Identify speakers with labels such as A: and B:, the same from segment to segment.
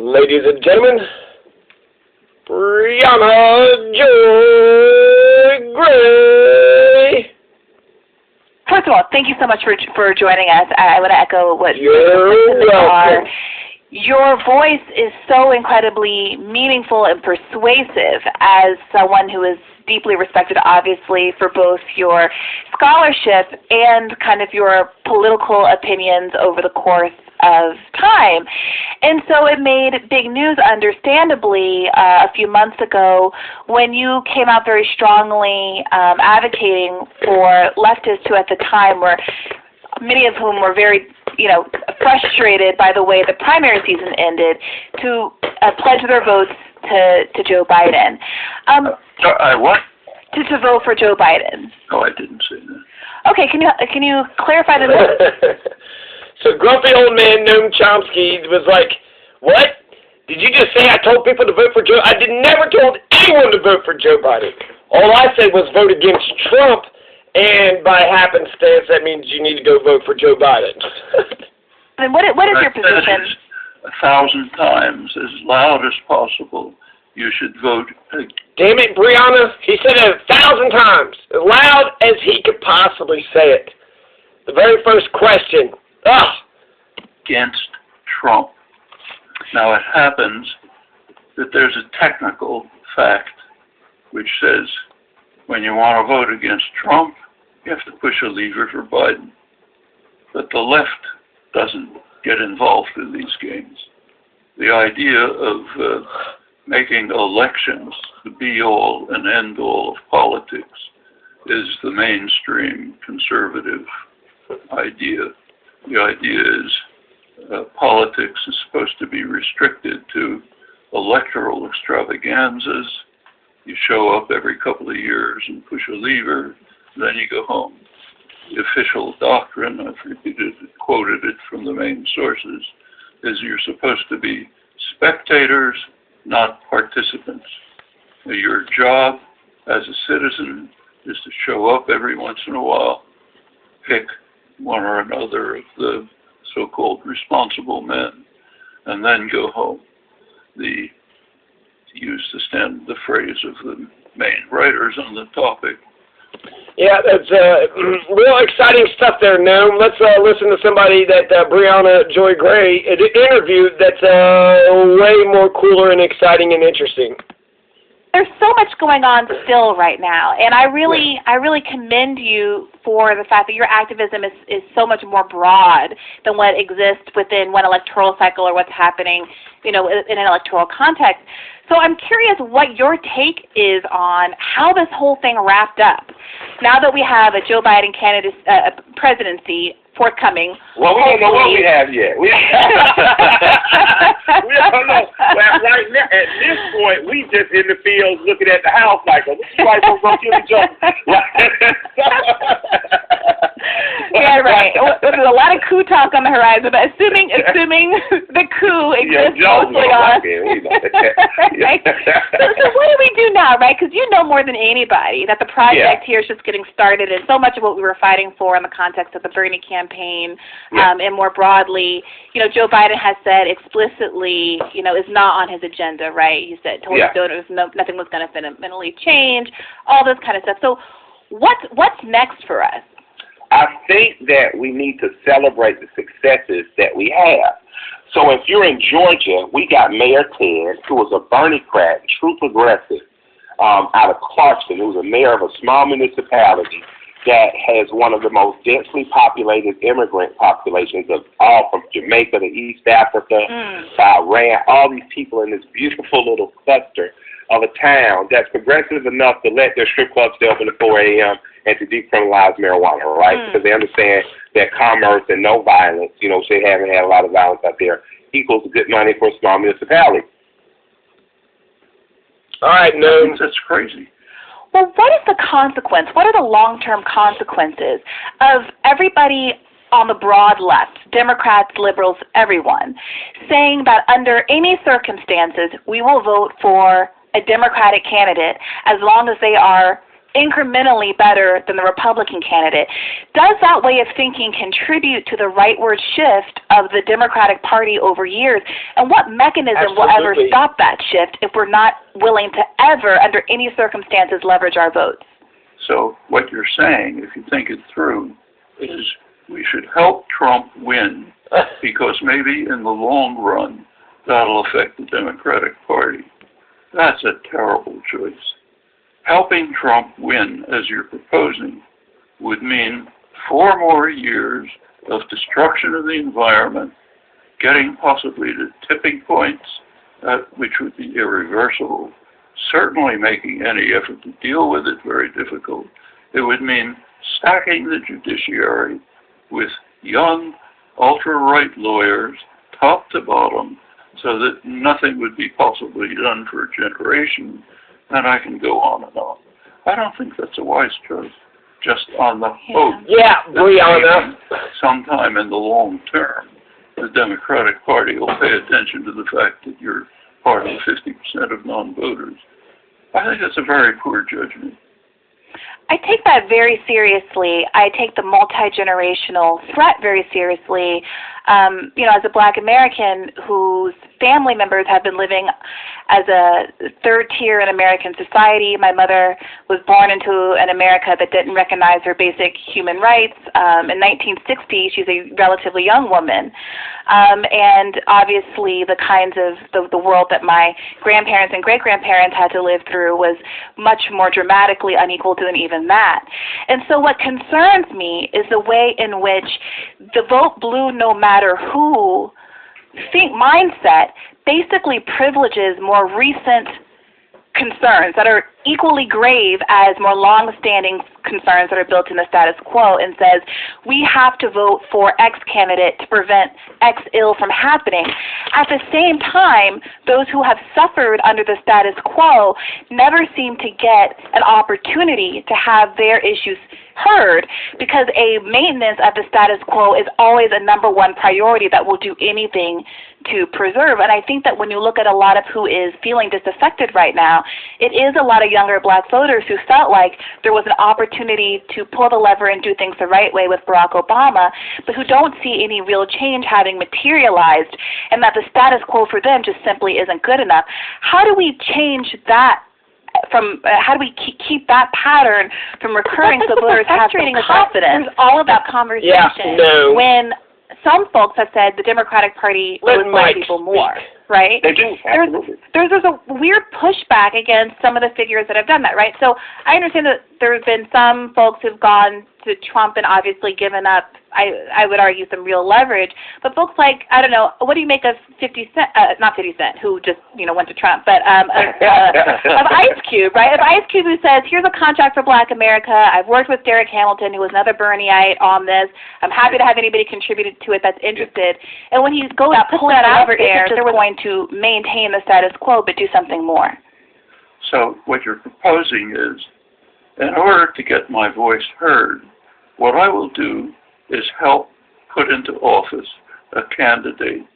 A: Ladies and gentlemen, Briahna Joy Gray.
B: First of all, thank you so much for joining us. I want to echo what
A: You're welcome.
B: Your voice is so incredibly meaningful and persuasive as someone who is deeply respected, obviously, for both your scholarship and kind of your political opinions over the course of time. And so it made big news, understandably, a few months ago when you came out very strongly advocating for leftists who at the time were, many of whom were very frustrated by the way the primary season ended, to pledge their votes to Joe Biden.
C: What?
B: To vote for Joe Biden.
C: Oh, I didn't say that.
B: Okay, can you clarify the
A: So grumpy old man Noam Chomsky was like, "What? Did you just say I told people to vote for Joe? I never told anyone to vote for Joe Biden. All I said was vote against Trump, and by happenstance, that means you need to go vote for Joe Biden."
B: And what is your position?
C: 1,000 times, as loud as possible, you should vote.
A: Damn it, Briahna. He said it 1,000 times, as loud as he could possibly say it. The very first question.
C: Against Trump. Now, it happens that there's a technical fact which says when you want to vote against Trump, you have to push a lever for Biden. But the left doesn't get involved in these games. The idea of making elections the be-all and end-all of politics is the mainstream conservative idea. The idea is politics is supposed to be restricted to electoral extravaganzas. You show up every couple of years and push a lever, then you go home. The official doctrine, I've quoted it from the main sources, is you're supposed to be spectators, not participants. Your job as a citizen is to show up every once in a while, pick one or another of the so-called responsible men, and then go home. To use the phrase of the main writers on the topic.
A: Yeah, that's real exciting stuff there, Noam. Let's listen to somebody that Briahna Joy Gray interviewed that's way more cooler and exciting and interesting.
B: There's so much going on still right now, and I really commend you for the fact that your activism is so much more broad than what exists within one electoral cycle or what's happening, in an electoral context. So I'm curious what your take is on how this whole thing wrapped up. Now that we have a Joe Biden presidency forthcoming.
D: Well, we don't know what we have yet. We don't know. Well, right now, at this point, we just in the fields looking at the house cycle. This is why we're going to kill each other.
B: Yeah, right. There's a lot of coup talk on the horizon, but assuming the coup exists mostly on. Right? So what do we do now, right? Because you know more than anybody that the project here is just getting started, and so much of what we were fighting for in the context of the Bernie campaign, and more broadly, Joe Biden has said explicitly, is not on his agenda, right? He told his donors nothing was going to fundamentally change, all this kind of stuff. So what's next for us?
D: I think that we need to celebrate the successes that we have. So if you're in Georgia, we got Mayor Ted, who was a Bernie-crat, true progressive, out of Clarkston, who was a mayor of a small municipality that has one of the most densely populated immigrant populations of all, from Jamaica to East Africa, Iran, all these people in this beautiful little cluster of a town that's progressive enough to let their strip clubs stay open at 4 a.m. and to decriminalize marijuana, right? Because they understand that commerce and no violence, they haven't had a lot of violence out there, equals good money for a small municipality.
A: All right, no.
C: That's crazy.
B: Well, what is the consequence? What are the long-term consequences of everybody on the broad left, Democrats, liberals, everyone, saying that under any circumstances we will vote for a Democratic candidate as long as they are incrementally better than the Republican candidate. Does that way of thinking contribute to the rightward shift of the Democratic Party over years? And what mechanism will ever stop that shift if we're not willing to ever, under any circumstances, leverage our votes?
C: So what you're saying, if you think it through, is we should help Trump win because maybe in the long run that'll affect the Democratic Party. That's a terrible choice. Helping Trump win, as you're proposing, would mean 4 more years of destruction of the environment, getting possibly to tipping points, which would be irreversible, certainly making any effort to deal with it very difficult. It would mean stacking the judiciary with young, ultra-right lawyers, top to bottom, so that nothing would be possibly done for a generation, and I can go on and on. I don't think that's a wise choice, just on the hope
A: Yeah, Briahna.
C: sometime in the long term, the Democratic Party will pay attention to the fact that you're part of the 50% of non-voters. I think that's a very poor judgment.
B: I take that very seriously. I take the multi-generational threat very seriously. As a Black American whose family members have been living as a third tier in American society. My mother was born into an America that didn't recognize her basic human rights. In 1960, she's a relatively young woman. And obviously the kinds of the world that my grandparents and great-grandparents had to live through was much more dramatically unequal to even that. And so what concerns me is the way in which the vote blue no matter who mindset basically privileges more recent concerns that are equally grave as more long-standing concerns that are built in the status quo, and says we have to vote for X candidate to prevent X ill from happening. At the same time, those who have suffered under the status quo never seem to get an opportunity to have their issues heard, because a maintenance of the status quo is always a #1 priority that will do anything to preserve. And I think that when you look at a lot of who is feeling disaffected right now, it is a lot of younger Black voters who felt like there was an opportunity to pull the lever and do things the right way with Barack Obama, but who don't see any real change having materialized, and that the status quo for them just simply isn't good enough. How do we change that? How do we keep that pattern from recurring so voters have some confidence?
E: There's all of that conversation when some folks have said the Democratic Party votes Black people more, right?
D: They do, absolutely.
E: There's a weird pushback against some of the figures that have done that, right? So I understand that there have been some folks who've gone to Trump and obviously given up, I would argue, some real leverage. But folks like, I don't know, what do you make of 50 Cent, not 50 Cent, who just, went to Trump, but of Ice Cube, right? Of Ice Cube, who says, here's a contract for Black America. I've worked with Derek Hamilton, who was another Bernieite, on this. I'm happy to have anybody contributed to it that's interested. And when he goes to pull that out there, they're going to maintain the status quo but do something more.
C: So what you're proposing is, in order to get my voice heard, what I will do is help put into office a candidate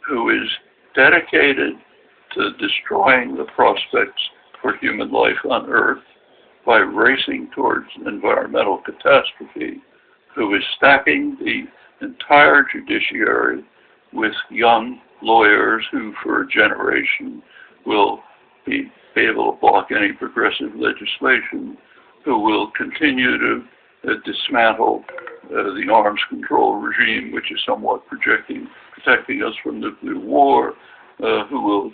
C: who is dedicated to destroying the prospects for human life on Earth by racing towards environmental catastrophe, who is stacking the entire judiciary with young lawyers who, for a generation, will be able to block any progressive legislation, who will continue to dismantle the arms control regime, which is somewhat protecting us from nuclear war, who will,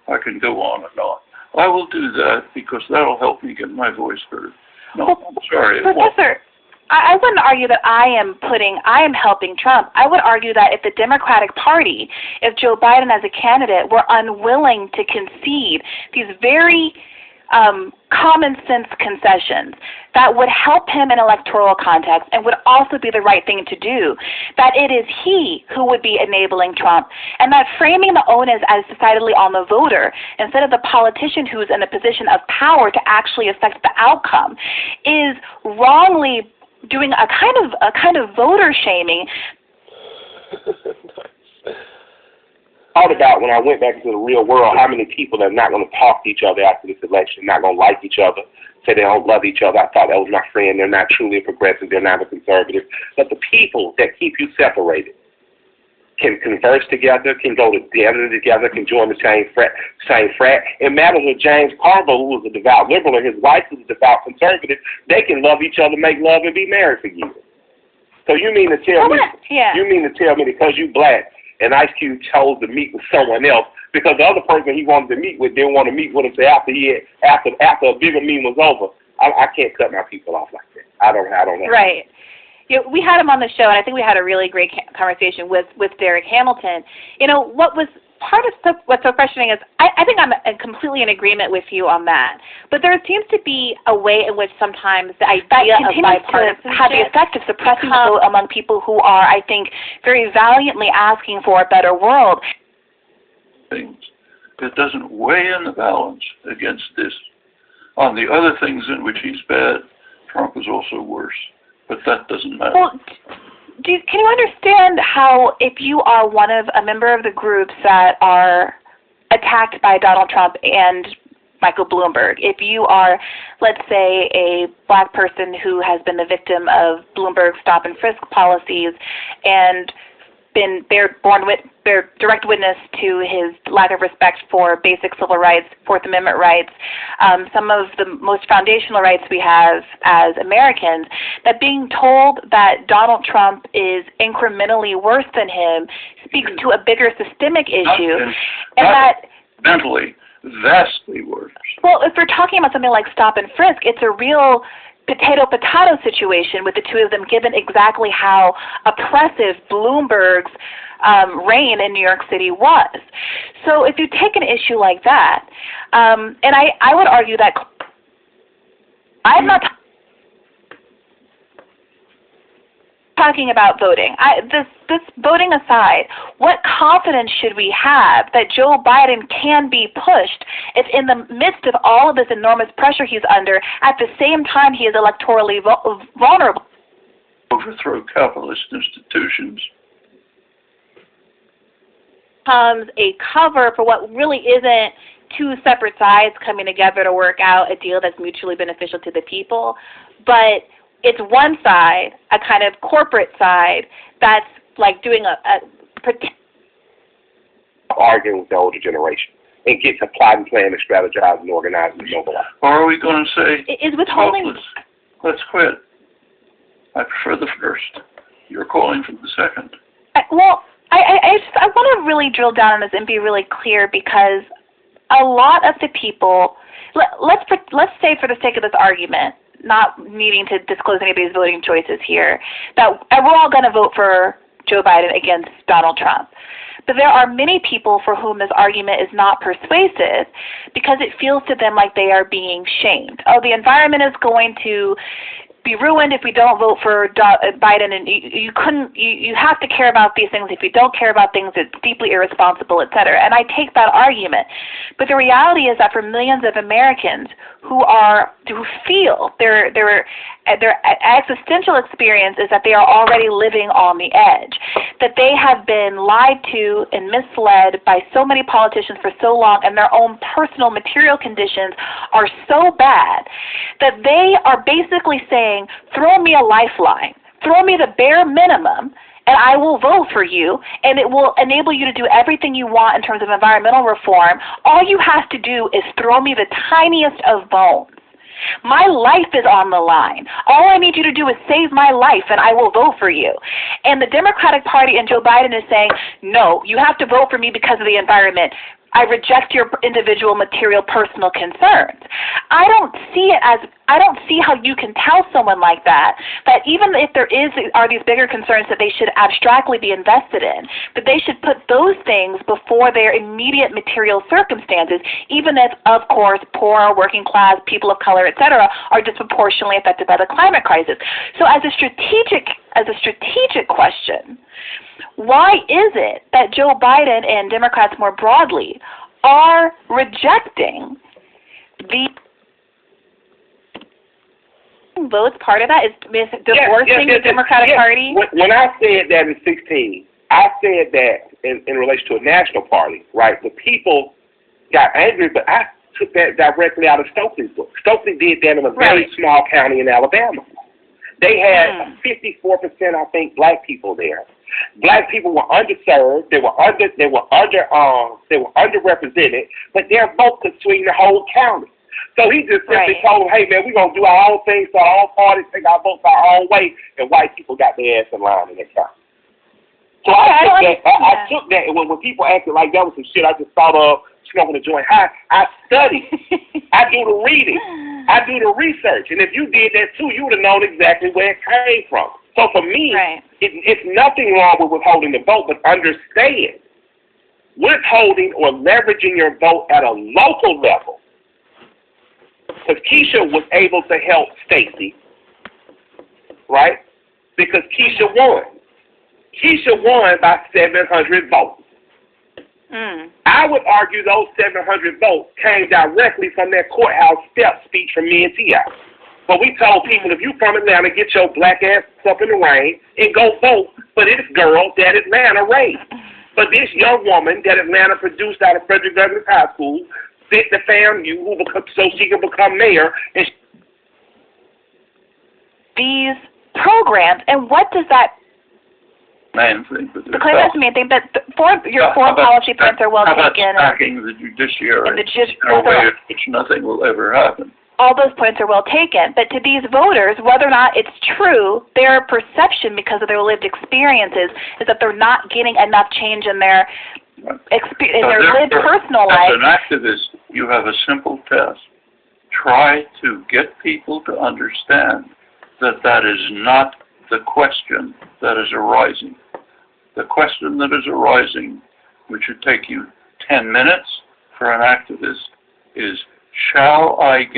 C: I can go on and on. I will do that because that'll help me get my voice heard. No, I'm sorry.
B: Professor, I wouldn't argue that I am helping Trump. I would argue that if the Democratic Party, if Joe Biden as a candidate were unwilling to concede these very common sense concessions that would help him in electoral context and would also be the right thing to do, that it is he who would be enabling Trump, and that framing the onus as decidedly on the voter instead of the politician who's in a position of power to actually affect the outcome is wrongly doing a kind of voter shaming.
D: thought about when I went back into the real world how many people are not going to talk to each other after this election, not going to like each other, say they don't love each other. I thought that was my friend. They're not truly a progressive. They're not a conservative. But the people that keep you separated can converse together, can go to dinner together, can join the same frat. It matters with James Carville, who was a devout liberal, and his wife was a devout conservative. They can love each other, make love, and be married for years. So you mean to tell me?
E: Yeah.
D: You mean to tell me because you black and Ice Cube chose to meet with someone else because the other person he wanted to meet with didn't want to meet with him so after a bigger meeting was over? I can't cut my people off like that. I don't know.
E: Right. You know, we had him on the show, and I think we had a really great conversation with Derek Hamilton. You know, what was part of what's so frustrating is I think I'm completely in agreement with you on that. But there seems to be a way in which sometimes the idea of bipartisanship
B: to have the effect of suppressing the vote among people who are, I think, very valiantly asking for a better world.
C: It doesn't weigh in the balance against this. On the other things in which he's bad, Trump is also worse. But that doesn't matter.
B: Well, can you understand how if you are a member of the groups that are attacked by Donald Trump and Michael Bloomberg, if you are, let's say, a black person who has been the victim of Bloomberg's stop and frisk policies and bear direct witness to his lack of respect for basic civil rights, Fourth Amendment rights, some of the most foundational rights we have as Americans, that being told that Donald Trump is incrementally worse than him speaks to a bigger systemic issue.
C: Not mentally, vastly worse.
B: Well, if we're talking about something like stop and frisk, it's a real potato situation with the two of them, given exactly how oppressive Bloomberg's reign in New York City was. So if you take an issue like that, and I would argue that I'm not talking about voting. This voting aside, what confidence should we have that Joe Biden can be pushed if in the midst of all of this enormous pressure he's under, at the same time he is electorally vulnerable?
C: Overthrow capitalist institutions.
E: Becomes a cover for what really isn't two separate sides coming together to work out a deal that's mutually beneficial to the people, but it's one side, a kind of corporate side, that's like doing
D: arguing with the older generation and get to plot and plan and strategize and organize and mobilize.
C: Or are we going to say,
B: is withholding?
C: Let's quit. I prefer the first. You're calling for the second.
B: I want to really drill down on this and be really clear, because a lot of the people, let's say for the sake of this argument, not needing to disclose anybody's voting choices here, that we're all going to vote for Joe Biden against Donald Trump. But there are many people for whom this argument is not persuasive because it feels to them like they are being shamed. Oh, the environment is going to be ruined if we don't vote for Biden, and you have to care about these things. If you don't care about things, it's deeply irresponsible, et cetera. And I take that argument. But the reality is that for millions of Americans who feel their existential experience is that they are already living on the edge, that they have been lied to and misled by so many politicians for so long, and their own personal material conditions are so bad that they are basically saying, throw me a lifeline, throw me the bare minimum, and I will vote for you, and it will enable you to do everything you want in terms of environmental reform. All you have to do is throw me the tiniest of bones. My life is on the line. All I need you to do is save my life, and I will vote for you. And the Democratic Party and Joe Biden is saying, no, you have to vote for me because of the environment. I reject your individual material personal concerns. I don't see how you can tell someone like that even if there are these bigger concerns that they should abstractly be invested in, that they should put those things before their immediate material circumstances, even if, of course, poor, working class, people of color, et cetera, are disproportionately affected by the climate crisis. So as a strategic question, why is it that Joe Biden and Democrats more broadly are rejecting the votes? Part of that is divorcing the Democratic Party?
D: When I said that in 2016, I said that in relation to a national party, right? The people got angry, but I took that directly out of Stokely's book. Stokely did that in a very small county in Alabama. They had 54%, I think, black people there. Black people were underserved. They were underrepresented, but their vote could swing the whole county. So he just simply told them, "Hey man, we're gonna do our own thing, so our own parties take our votes our own way," and white people got their ass in line in that county. So I took that, and when people acted like that was some shit I just thought of smoking a joint high, I study. I do the reading. I do the research. And if you did that too, you would have known exactly where it came from. So for me, it's nothing wrong with withholding the vote, but understand withholding or leveraging your vote at a local level. Because Keisha was able to help Stacey, right? Because Keisha won. Keisha won by 700 votes. I would argue those 700 votes came directly from that courthouse step speech from me and T.I. But we told people, if you from Atlanta, get your black ass up in the rain and go vote for this girl that Atlanta raised. For this young woman that Atlanta produced out of Frederick Douglass High School, fit the FAMU so she can become mayor. And
B: these programs, and what does that
C: main thing?
B: The claim that's the main thing, but your foreign policy points are well taken.
C: Attacking the judiciary
B: in
C: a way in which nothing will ever happen.
B: All those points are well taken, but to these voters, whether or not it's true, their perception because of their lived experiences is that they're not getting enough change in their lived personal life.
C: As an activist, you have a simple test. Try to get people to understand that that is not the question that is arising. The question that is arising, which would take you 10 minutes for an activist, is shall I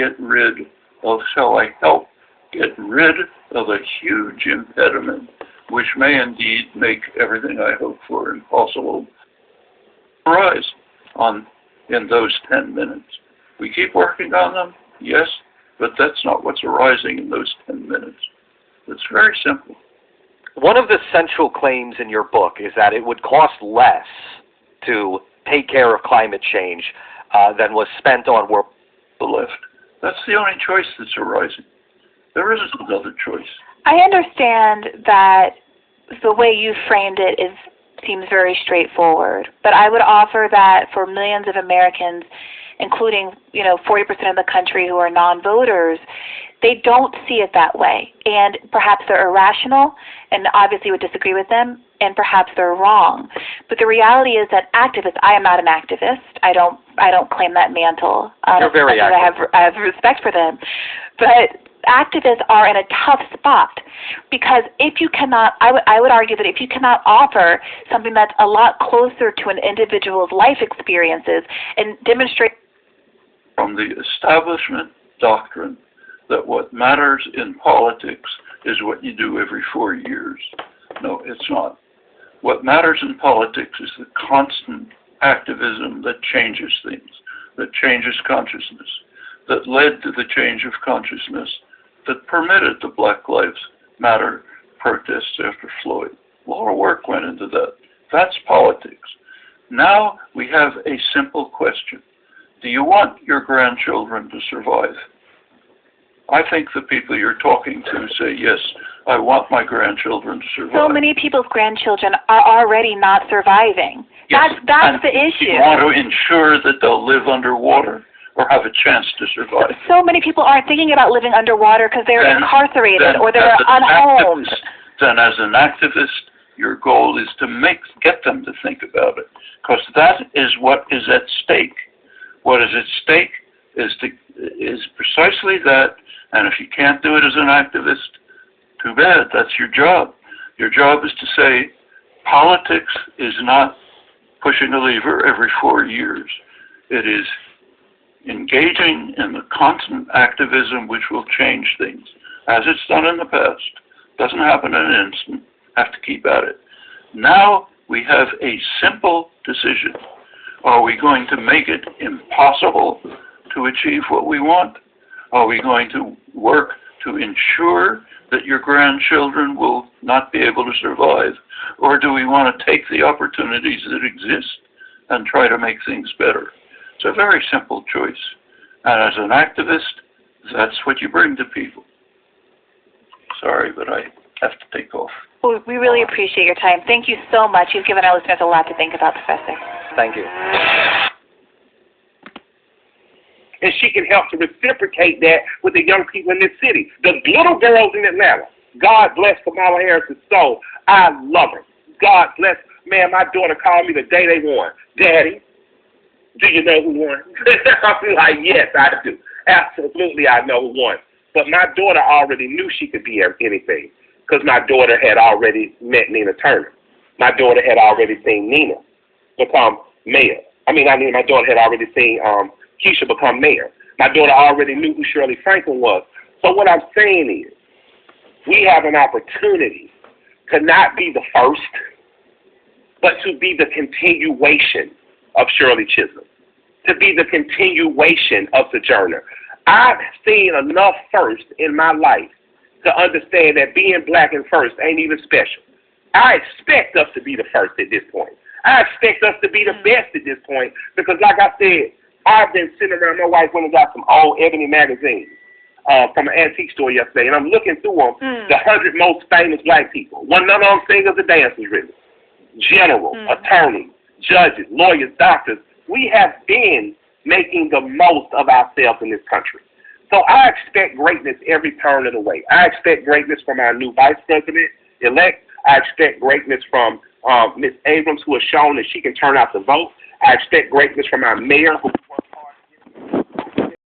C: help get rid of a huge impediment which may indeed make everything I hope for impossible arise in those 10 minutes. We keep working on them, yes, but that's not what's arising in those 10 minutes. It's very simple.
F: One of the central claims in your book is that it would cost less to take care of climate change than was spent on world.
C: The left. That's the only choice that's arising. There isn't another choice.
B: I understand that the way you framed it seems very straightforward, but I would offer that for millions of Americans, including 40% of the country who are non-voters, they don't see it that way, and perhaps they're irrational, and obviously would disagree with them, and perhaps they're wrong. But the reality is that activists, I am not an activist. I don't claim that mantle.
F: You're very active.
B: I have respect for them, but activists are in a tough spot because if you cannot, I would argue that if you cannot offer something that's a lot closer to an individual's life experiences and demonstrate
C: from the establishment doctrine that what matters in politics is what you do every 4 years. No, it's not. What matters in politics is the constant activism that changes things, that changes consciousness, that led to the change of consciousness that permitted the Black Lives Matter protests after Floyd. A lot of work went into that. That's politics. Now we have a simple question. Do you want your grandchildren to survive? I think the people you're talking to say, yes, I want my grandchildren to survive.
B: So many people's grandchildren are already not surviving.
C: Yes.
B: That's the issue.
C: You want to ensure that they'll live underwater or have a chance to survive.
B: So many people aren't thinking about living underwater because they're incarcerated or they're unhomed.
C: Then as an activist, your goal is to get them to think about it, because that is what is at stake. What is at stake is precisely that, and if you can't do it as an activist, too bad, that's your job. Your job is to say, politics is not pushing a lever every 4 years. It is engaging in the constant activism which will change things, as it's done in the past. Doesn't happen in an instant. Have to keep at it. Now we have a simple decision. Are we going to make it impossible to achieve what we want? Are we going to work to ensure that your grandchildren will not be able to survive? Or do we want to take the opportunities that exist and try to make things better? It's a very simple choice. And as an activist, that's what you bring to people. Sorry, but I have to take off.
B: Well, we really appreciate your time. Thank you so much. You've given our listeners a lot to think about, Professor.
F: Thank you.
D: And she can help to reciprocate that with the young people in this city. The little girls in Atlanta, God bless Kamala Harris' soul. I love her. God bless. Man, my daughter called me the day they won. Daddy, do you know who won? I'm like, yes, I do. Absolutely, I know who won. But my daughter already knew she could be anything because my daughter had already met Nina Turner. My daughter had already seen Nina become mayor. My daughter had already seen Keisha become mayor. My daughter already knew who Shirley Franklin was. So what I'm saying is we have an opportunity to not be the first, but to be the continuation of Shirley Chisholm, to be the continuation of Sojourner. I've seen enough first in my life to understand that being black and first ain't even special. I expect us to be the first at this point. I expect us to be the best at this point because, like I said, I've been sitting around. My wife went and got some old Ebony magazines from an antique store yesterday, and I'm looking through them, the 100 most famous black people. None of them singers or dancers, really. Generals, attorneys, judges, lawyers, doctors. We have been making the most of ourselves in this country. So I expect greatness every turn of the way. I expect greatness from our new vice president-elect. I expect greatness from Ms. Abrams, who has shown that she can turn out the vote. I expect greatness from our mayor, who